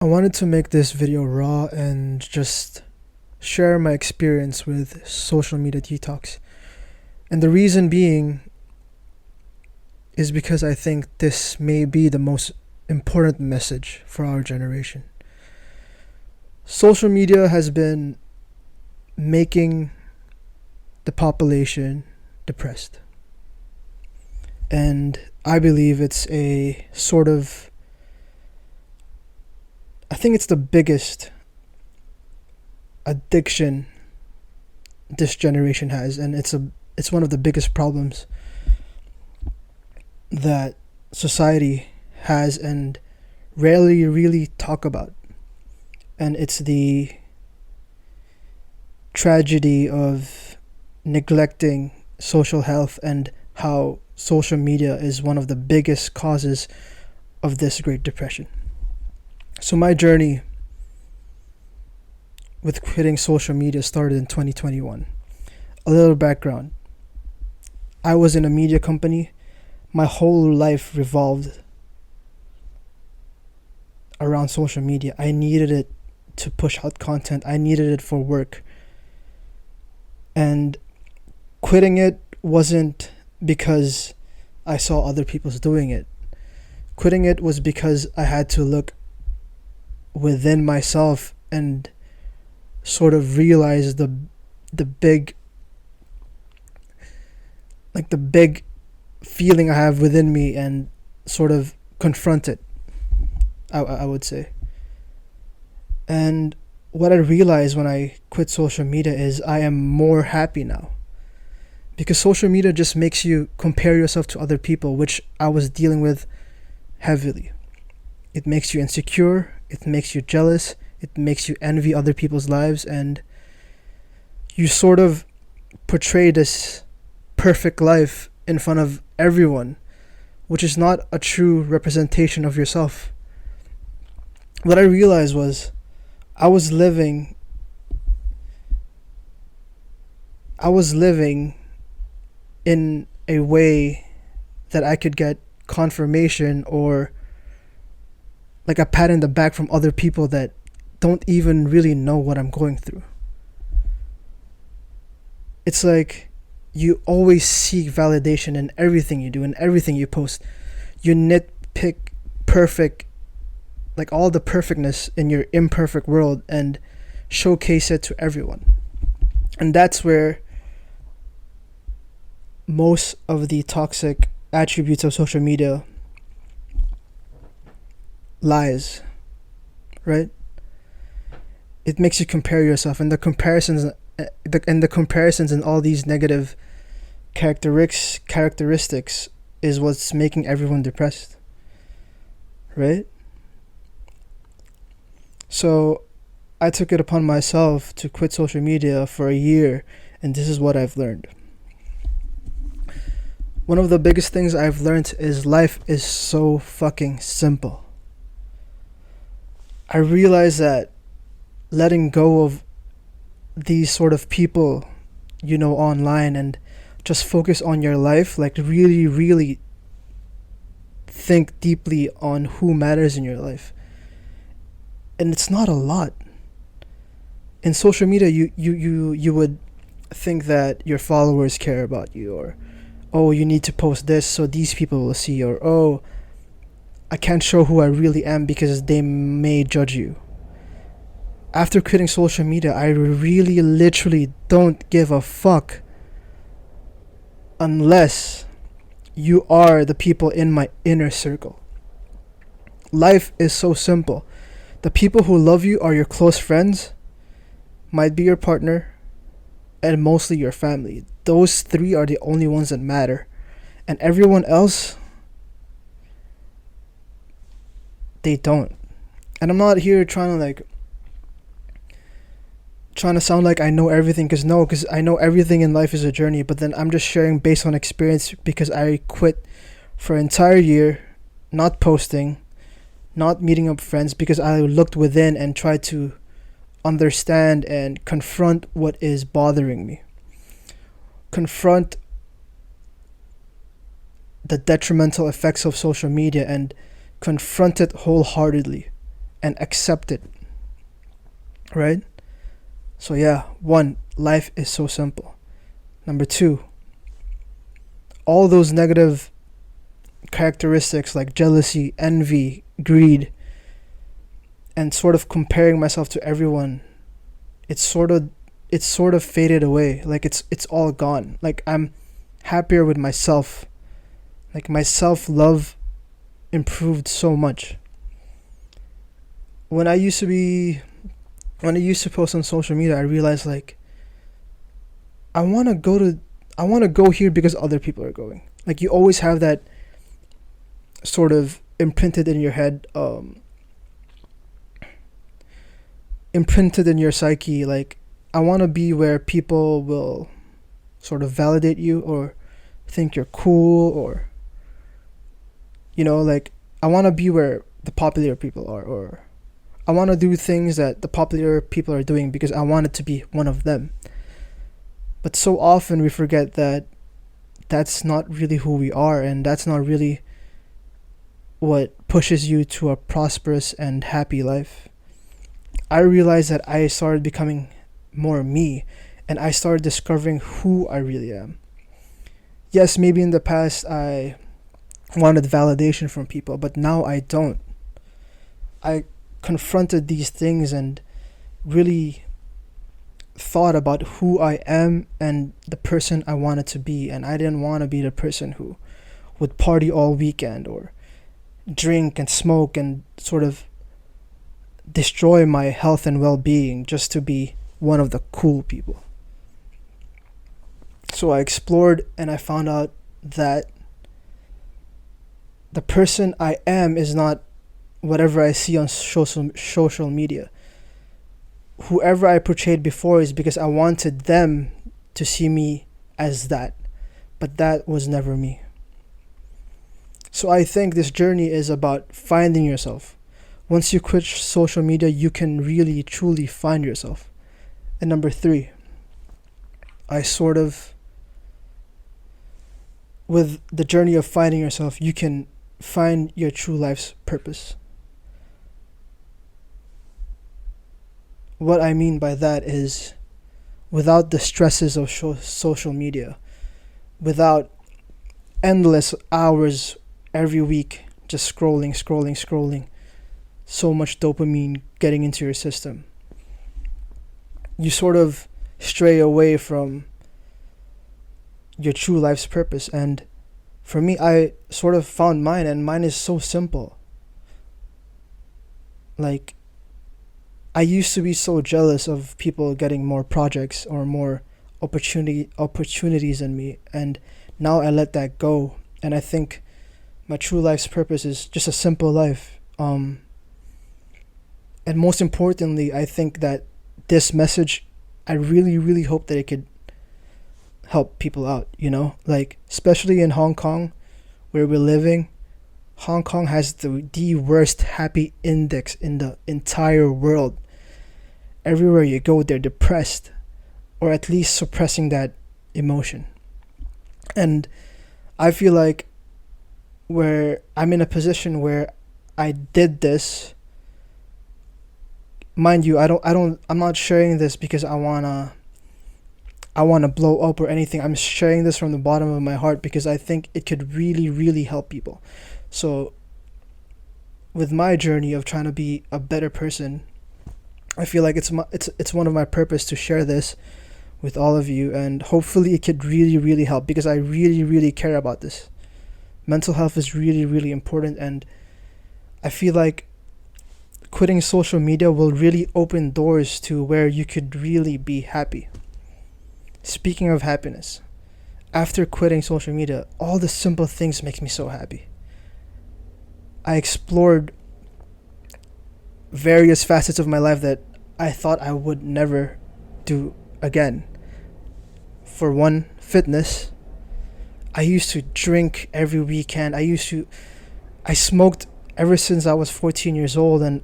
I wanted to make this video raw and just share my experience with social media detox. And the reason being is because I think this may be the most important message for our generation. Social media has been making the population depressed. And I believe it's a sort of, I think it's the biggest addiction this generation has, and it's one of the biggest problems that society has and rarely really talk about. And it's the tragedy of neglecting social health and how social media is one of the biggest causes of this Great Depression. So my journey with quitting social media started in 2021. A little background. I was in a media company. My whole life revolved around social media. I needed it to push out content. I needed it for work. And quitting it wasn't because I saw other people doing it. Quitting it was because I had to look within myself and sort of realize the big feeling I have within me and sort of confront it, I would say. And what I realized when I quit social media is I am more happy now. Because social media just makes you compare yourself to other people, which I was dealing with heavily. It makes you insecure, it makes you jealous, it makes you envy other people's lives, and you sort of portray this perfect life in front of everyone, which is not a true representation of yourself. What I realized was I was living in a way that I could get confirmation or like a pat in the back from other people that don't even really know what I'm going through. It's like you always seek validation in everything you do, in everything you post. You nitpick perfect, like all the perfectness in your imperfect world, and showcase it to everyone. And that's where most of the toxic attributes of social media lies, right? It makes you compare yourself, and the comparisons and all these negative characteristics is what's making everyone depressed, right? So I took it upon myself to quit social media for a year, and this is what I've learned. One of the biggest things I've learned is life is so fucking simple. I realized that letting go of these sort of people, online, and just focus on your life, like really, really think deeply on who matters in your life. And it's not a lot. In social media, you would think that your followers care about you, or oh, you need to post this so these people will see, or oh, I can't show who I really am because they may judge you. After quitting social media, I really literally don't give a fuck unless you are the people in my inner circle. Life is so simple. The people who love you are your close friends, might be your partner, and mostly your family. Those three are the only ones that matter. And everyone else, they don't. And I'm not here trying to sound like I know everything, because I know everything in life is a journey, but then I'm just sharing based on experience because I quit for an entire year, not posting, not meeting up friends, because I looked within and tried to understand and confront what is bothering me. Confront the detrimental effects of social media and confront it wholeheartedly. and accept it, right? So yeah, one, life is so simple. Number two, all those negative characteristics like jealousy, envy, greed, and sort of comparing myself to everyone, it's sort of faded away. Like it's all gone. Like I'm happier with myself. Like my self-love improved so much. When I used to be when I used to post on social media, I realized like I want to go to I want to go here because other people are going. Like you always have that sort of imprinted in your head, imprinted in your psyche. Like I want to be where people will sort of validate you or think you're cool, or like I want to be where the popular people are, or I want to do things that the popular people are doing because I want it to be one of them. But so often we forget that that's not really who we are, and that's not really what pushes you to a prosperous and happy life. I realized that I started becoming more me, and I started discovering who I really am. Yes, maybe in the past I wanted validation from people, but now I don't. I confronted these things and really thought about who I am and the person I wanted to be, and I didn't want to be the person who would party all weekend or drink and smoke and sort of destroy my health and well-being just to be one of the cool people. So I explored and I found out that the person I am is not whatever I see on social media. Whoever I portrayed before is because I wanted them to see me as that, but that was never me. So I think this journey is about finding yourself. Once you quit social media, you can really truly find yourself. And number three, with the journey of finding yourself, you can find your true life's purpose. What I mean by that is, without the stresses of social media, without endless hours every week just scrolling, so much dopamine getting into your system, you sort of stray away from your true life's purpose. And for me, I sort of found mine, and mine is so simple. Like, I used to be so jealous of people getting more projects or more opportunities than me, and now I let that go. And I think my true life's purpose is just a simple life. And most importantly, I think that this message, I really, really hope that it could help people out, like especially in Hong Kong where we're living. Hong Kong has the worst happy index in the entire world. Everywhere you go, they're depressed, or at least suppressing that emotion. And I feel like where I'm in a position where I did this, mind you, I'm not sharing this because I wanna blow up or anything. I'm sharing this from the bottom of my heart because I think it could really, really help people. So with my journey of trying to be a better person, I feel like it's one of my purpose to share this with all of you, and hopefully it could really, really help, because I really, really care about this. Mental health is really, really important, and I feel like quitting social media will really open doors to where you could really be happy. Speaking of happiness, after quitting social media, all the simple things make me so happy. I explored various facets of my life that I thought I would never do again. For one, fitness. I used to drink every weekend. I smoked ever since I was 14 years old, and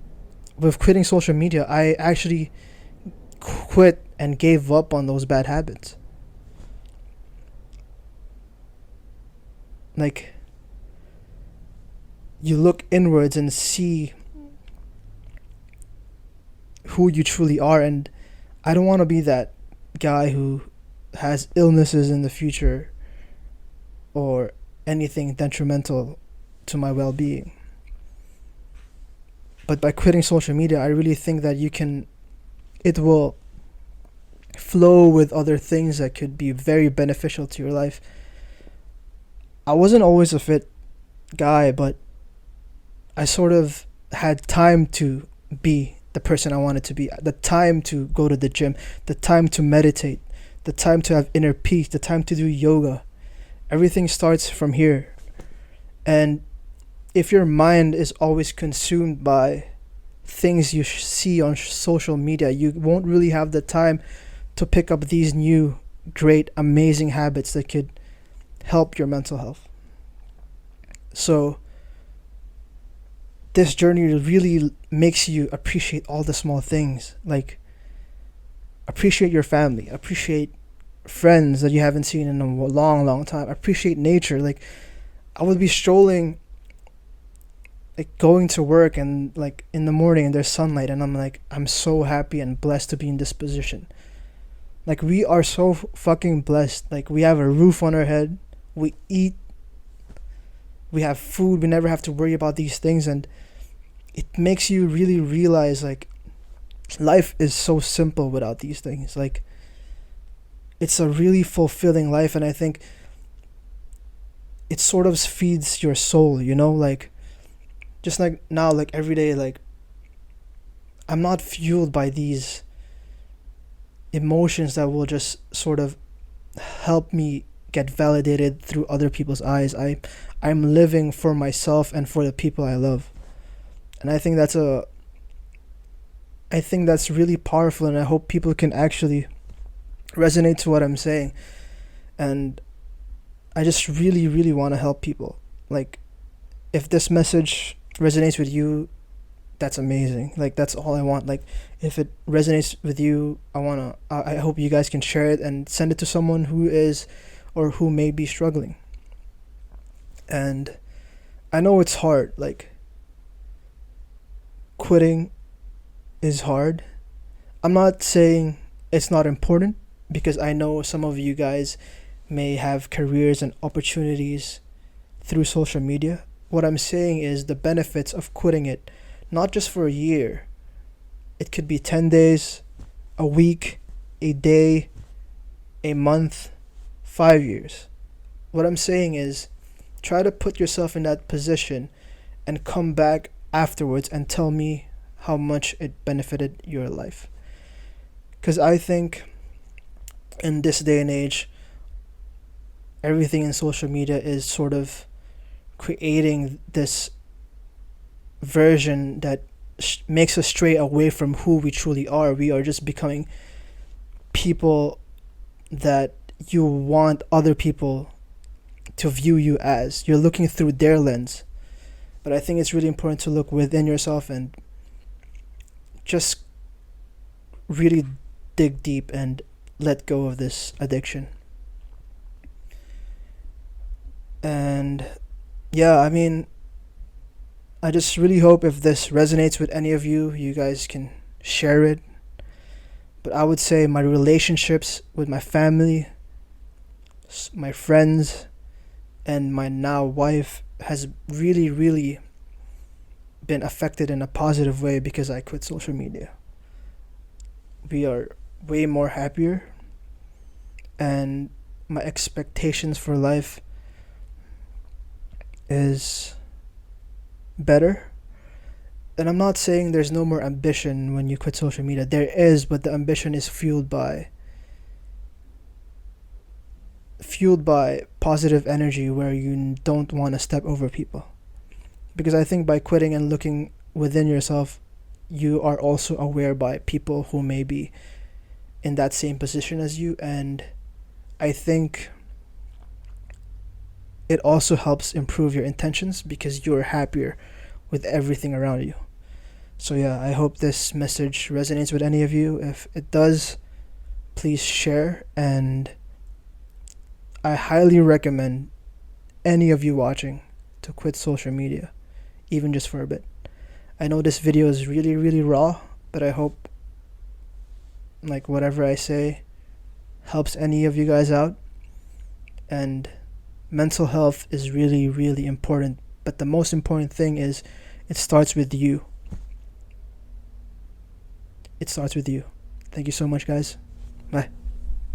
with quitting social media, I actually quit and gave up on those bad habits. Like, you look inwards and see who you truly are. And I don't want to be that guy who has illnesses in the future or anything detrimental to my well-being. But by quitting social media, I really think that it will flow with other things that could be very beneficial to your life. I wasn't always a fit guy, but I sort of had time to be the person I wanted to be, the time to go to the gym, the time to meditate, the time to have inner peace, the time to do yoga. Everything starts from here. And if your mind is always consumed by things you see on social media, you won't really have the time to pick up these new, great, amazing habits that could help your mental health. So this journey really makes you appreciate all the small things, like appreciate your family, appreciate friends that you haven't seen in a long time, appreciate nature. Like, I would be strolling, like going to work, and like in the morning and there's sunlight, and I'm like, I'm so happy and blessed to be in this position. Like, we are so fucking blessed. Like, we have a roof on our head, we eat, we have food, we never have to worry about these things. And it makes you really realize, like, life is so simple without these things. Like, it's a really fulfilling life. And I think it sort of feeds your soul, you know? Like, just like now, like every day, like, I'm not fueled by these emotions that will just sort of help me get validated through other people's eyes. I'm living for myself and for the people I love. And I think that's really powerful, and I hope people can actually resonate to what I'm saying. And I just really, really want to help people. Like, if this message resonates with you, that's amazing. Like, that's all I want. Like, if it resonates with you, I hope you guys can share it and send it to someone who is or who may be struggling. And I know it's hard. Like, quitting is hard. I'm not saying it's not important, because I know some of you guys may have careers and opportunities through social media. What I'm saying is the benefits of quitting it, not just for a year. It could be 10 days, a week, a day, a month, 5 years. What I'm saying is, try to put yourself in that position and come back afterwards and tell me how much it benefited your life. Because I think in this day and age, everything in social media is sort of creating this version that makes us stray away from who we truly are. We are just becoming people that you want other people to view you as. You're looking through their lens. But I think it's really important to look within yourself and just really dig deep and let go of this addiction. And yeah, I mean, I just really hope if this resonates with any of you, you guys can share it. But I would say my relationships with my family, my friends, and my now wife has really, really been affected in a positive way because I quit social media. We are way more happier, and my expectations for life is better. And I'm not saying there's no more ambition when you quit social media. There is, but the ambition is fueled by positive energy, where you don't want to step over people. Because I think by quitting and looking within yourself, you are also aware by people who may be in that same position as you. And I think it also helps improve your intentions because you're happier with everything around you. So yeah, I hope this message resonates with any of you. If it does, please share, and I highly recommend any of you watching to quit social media, even just for a bit. I know this video is really, really raw, but I hope like whatever I say helps any of you guys out. And mental health is really, really important. But the most important thing is it starts with you. It starts with you. Thank you so much, guys. Bye.